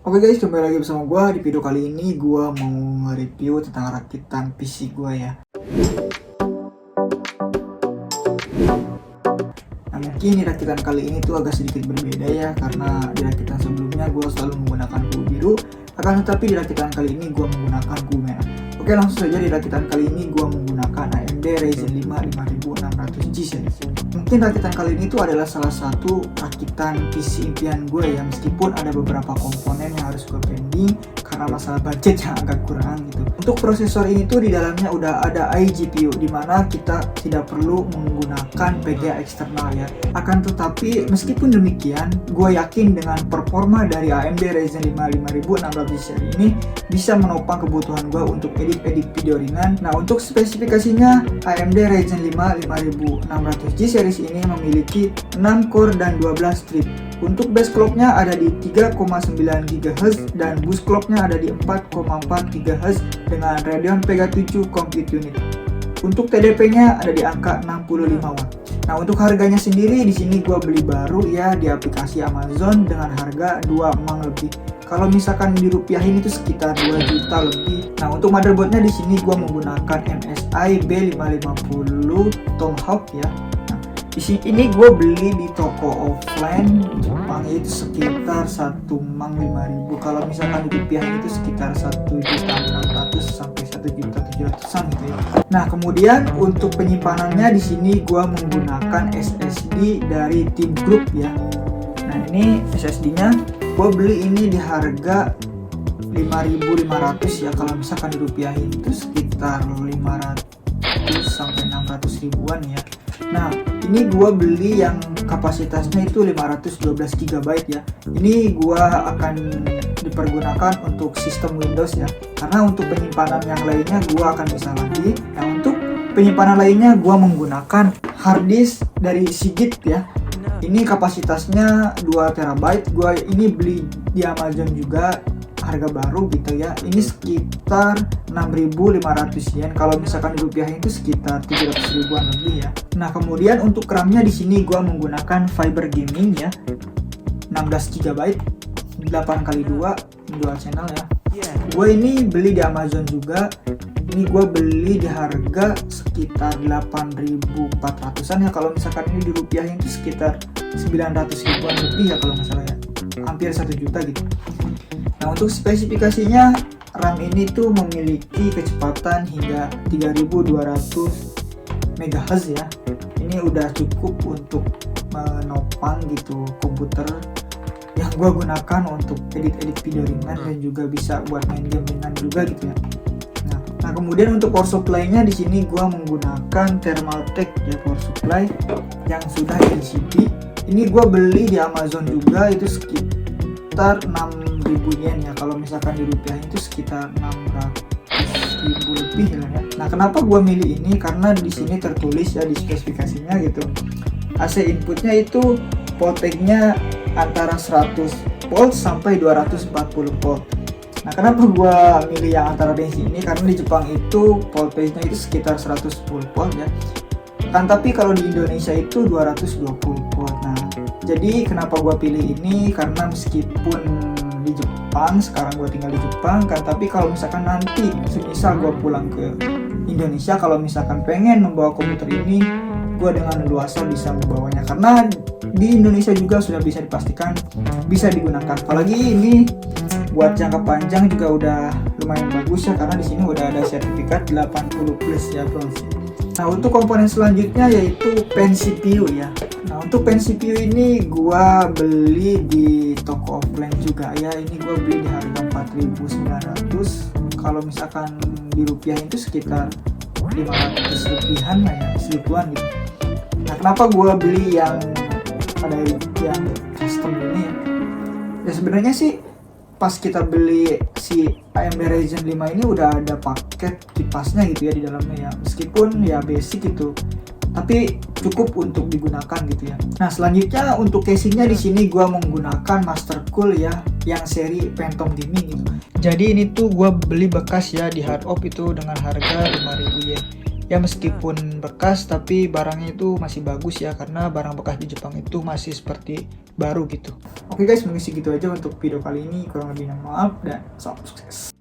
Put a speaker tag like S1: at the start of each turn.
S1: Oke guys, kembali lagi bersama gue. Di video kali ini gue mau nge-review tentang rakitan PC gue ya. Nah, mungkin di rakitan kali ini tuh agak sedikit berbeda ya, karena di rakitan sebelumnya gue selalu menggunakan kubu biru, akan tetapi di rakitan kali ini gue menggunakan kubu merah. Oke, langsung saja. Di rakitan kali ini gue menggunakan AMD Ryzen 5 5600G series. Mungkin rakitan kali ini tuh adalah salah satu rakitan PC impian gue ya, meskipun ada beberapa komponen yang harus gue pending karena masalah budget yang agak kurang gitu. Untuk prosesor ini tuh di dalamnya udah ada iGPU, dimana kita tidak perlu menggunakan VGA eksternal ya. Akan tetapi meskipun demikian, gue yakin dengan performa dari AMD Ryzen 5 5600G series ini bisa menopang kebutuhan gue untuk edit video ringan. Nah, untuk spesifikasinya, AMD Ryzen 5 5600G series ini memiliki 6 core dan 12 thread. Untuk base clocknya ada di 3,9 GHz dan boost clocknya ada di 4,4 GHz dengan Radeon Vega 7 Compute Unit. Untuk TDP-nya ada di angka 65 Watt. Nah, untuk harganya sendiri di sini gua beli baru ya di aplikasi Amazon dengan harga 2 mang lebih. Kalau misalkan dirupiahin itu sekitar 2 juta lebih. Nah, untuk motherboardnya di sini gua menggunakan MSI B550 Tomahawk ya. Di sini ini gue beli di toko offline Jepang itu sekitar 1 mang 5.000. Kalau misalkan dirupiahin itu sekitar 1.600.000 sampai 1.700.000-an gitu ya. Nah, kemudian untuk penyimpanannya di sini gue menggunakan SSD dari Team Group ya. Nah, ini SSD-nya gue beli ini di harga 5.500 ya. Kalau misalkan dirupiahin itu sekitar 500 sampai 600 ribuan ya. Nah, ini gua beli yang kapasitasnya itu 512 GB ya. Ini gua akan dipergunakan untuk sistem Windows ya. Karena untuk penyimpanan yang lainnya gua akan bisa lagi. Nah, untuk penyimpanan lainnya gua menggunakan hard disk dari Seagate ya. Ini kapasitasnya 2 TB. Gua ini beli di Amazon juga, harga baru gitu ya. Ini sekitar 6.500 yen. Kalau misalkan dirupiahin itu sekitar 700 ribuan lebih ya. Nah, kemudian untuk RAM-nya di sini gua menggunakan Fiber Gaming ya. 16 GB, 8x2 dual channel ya. Gue ini beli di Amazon juga. Ini gue beli di harga sekitar 8.400-an ya. Kalau misalkan ini dirupiahin itu sekitar 900 ribuan lebih ya kalau nggak salah ya. Hampir 1 juta gitu. Nah, untuk spesifikasinya RAM ini tuh memiliki kecepatan hingga 3200 MHz ya. Ini udah cukup untuk menopang gitu komputer yang gua gunakan untuk edit video ringan dan juga bisa buat main game ringan juga gitu ya. Nah, kemudian untuk power supply-nya di sini gua menggunakan Thermaltake ya power supply yang sudah LCD. Ini gua beli di Amazon juga, itu sekitar 6.000 yen ya. Kalau misalkan dirupiahin itu sekitar 600.000 lebih ya. Nah, kenapa gua milih ini? Karena di sini tertulis ya di spesifikasinya gitu. AC inputnya itu voltage-nya antara 100 volt sampai 240 volt. Nah, kenapa gua milih yang antara range ini? Karena di Jepang itu voltage-nya itu sekitar 110 volt ya. Kan tapi kalau di Indonesia itu 220 volt. Nah, jadi kenapa gua pilih ini? Karena meskipun di Jepang, sekarang gue tinggal di Jepang kan, tapi kalau misalkan nanti semisal gue pulang ke Indonesia, kalau misalkan pengen membawa komputer ini, gue dengan leluasa bisa membawanya, karena di Indonesia juga sudah bisa dipastikan bisa digunakan. Apalagi ini buat jangka panjang juga udah lumayan bagus ya, karena di sini udah ada sertifikat 80 plus ya bronze. Nah, untuk komponen selanjutnya yaitu pen CPU ya. Nah, untuk pen CPU ini gua beli di toko offline juga ya. Ini gua beli di harga 4.900. Kalau misalkan dirupiahin itu sekitar 500 lebihan lah ya, seribuan gitu. Nah, kenapa gua beli yang ada yang custom ini ya? Ya sebenarnya sih pas kita beli si AMD Ryzen 5 ini udah ada paket kipasnya gitu ya di dalamnya ya. Meskipun ya basic gitu, tapi cukup untuk digunakan gitu ya. Nah, selanjutnya untuk casingnya di sini gua menggunakan Mastercool ya, yang seri Phantom Gaming gitu. Jadi ini tuh gua beli bekas ya di Hardop itu dengan harga 5.000 yen. Ya meskipun bekas tapi barangnya itu masih bagus ya, karena barang bekas di Jepang itu masih seperti baru gitu. Oke guys, mungkin segitu aja untuk video kali ini. Kurang lebihnya maaf dan salam sukses.